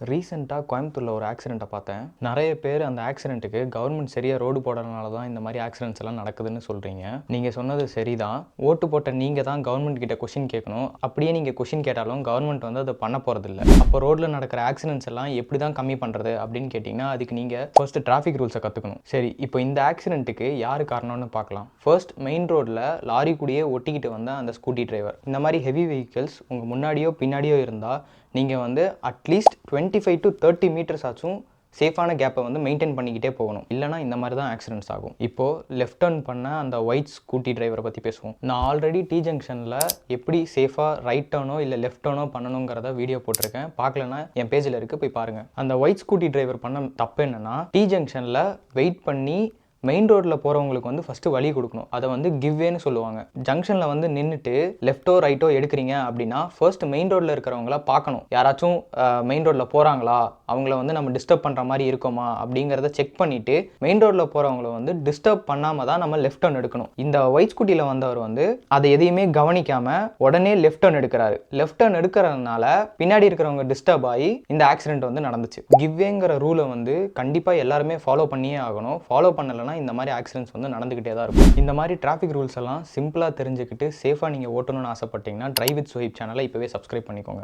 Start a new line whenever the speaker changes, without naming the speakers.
ரீசெண்டாக கோயம்புத்தூரில் ஒரு ஆக்சிடெண்ட்டை பார்த்தேன். நிறைய பேர் அந்த ஆக்சிடெண்ட்டுக்கு கவர்மெண்ட் சரியாக ரோடு போடுறதுனால தான் இந்த மாதிரி ஆக்சிடெண்ட்ஸ் எல்லாம் நடக்குதுன்னு சொல்கிறீங்க. நீங்கள் சொன்னது சரிதான். ஓட்டு போட்ட நீங்கள் தான் கவர்மெண்ட் கிட்ட கொஷின் கேட்கணும். அப்படியே நீங்கள் கொஷின் கேட்டாலும் கவர்மெண்ட் வந்து அதை பண்ண போகிறதில்ல. அப்போ ரோட்டில் நடக்கிற ஆக்சிடெண்ட்ஸ் எல்லாம் எப்படி தான் கம்மி பண்ணுறது அப்படின்னு கேட்டிங்கன்னா, அதுக்கு நீங்கள் ஃபர்ஸ்ட் டிராஃபிக் ரூல்ஸை கற்றுக்கணும். சரி, இப்போ இந்த ஆக்சிடெண்ட்டுக்கு யார் காரணம்னு பார்க்கலாம். ஃபர்ஸ்ட், மெயின் ரோட்டில் லாரி கூடயே ஒட்டிக்கிட்டு வந்த அந்த ஸ்கூட்டி டிரைவர். இந்த மாதிரி ஹெவி வெஹிக்கிள்ஸ் உங்கள் முன்னாடியோ பின்னாடியோ இருந்தால் நீங்கள் வந்து அட்லீஸ்ட் 25 to 30 மீட்டர்ஸ் ஆச்சும் சேஃபான கேப்பை வந்து மெயின்டைன் பண்ணிக்கிட்டே போகணும். இல்லைனா இந்த மாதிரி தான் ஆக்சிடென்ட்ஸ் ஆகும். இப்போது லெஃப்ட் டர்ன் பண்ண அந்த ஒயிட் ஸ்கூட்டி டிரைவரை பற்றி பேசுவோம். நான் ஆல்ரெடி டி ஜங்ஷனில் எப்படி சேஃபாக ரைட் டர்னோ இல்லை லெஃப்ட் டர்னோ பண்ணணுங்கிறத வீடியோ போட்டிருக்கேன். பார்க்கலன்னா என் பேஜில் இருக்குது, போய் பாருங்கள். அந்த ஒயிட் ஸ்கூட்டி டிரைவர் பண்ண தப்பு என்னென்னா, டி ஜங்ஷனில் வெயிட் பண்ணி மெயின் ரோட்டில் போகிறவங்களுக்கு வந்து ஃபஸ்ட்டு வழி கொடுக்கணும். அதை வந்து கிவ்வேன்னு சொல்லுவாங்க. ஜங்ஷனில் வந்து நின்றுட்டு லெஃப்ட்டோ ரைட்டோ எடுக்கிறீங்க அப்படின்னா ஃபர்ஸ்ட் மெயின் ரோட்டில் இருக்கிறவங்கள பார்க்கணும். யாராச்சும் மெயின் ரோட்டில் போகிறாங்களா, அவங்கள வந்து நம்ம டிஸ்டர்ப் பண்ணுற மாதிரி இருக்கோமா அப்படிங்கிறத செக் பண்ணிவிட்டு மெயின் ரோட்டில் போகிறவங்கள வந்து டிஸ்டர்ப் பண்ணாமல் தான் நம்ம லெஃப்ட் டர்ன் எடுக்கணும். இந்த ஒயிட் ஸ்கூட்டியில் வந்தவர் வந்து அதை எதையுமே கவனிக்காமல் உடனே லெஃப்ட் டர்ன் எடுக்கிறாரு. லெஃப்ட் டர்ன் எடுக்கிறதுனால பின்னாடி இருக்கிறவங்க டிஸ்டர்ப் ஆகி இந்த ஆக்சிடென்ட் வந்து நடந்துச்சு. கிவ்வேங்கிற ரூலை வந்து கண்டிப்பாக எல்லாருமே ஃபாலோ பண்ணியே ஆகணும். ஃபாலோ பண்ணலைன்னா இந்த மாதிரி ஆக்சிடென்ட்ஸ் வந்து நடந்துக்கிட்டே தான் இருக்கும். இந்த மாதிரி டிராஃபிக் ரூல்ஸ் எல்லாம் சிம்பிளாக தெரிஞ்சுக்கிட்டு சேஃபாக நீங்கள் ஓட்டணும்னு ஆசைப்பட்டீங்கன்னா டிரைவ் வித் சுஹைப் சேனலை இப்போவே சப்ஸ்கிரைப் பண்ணிக்கோங்க.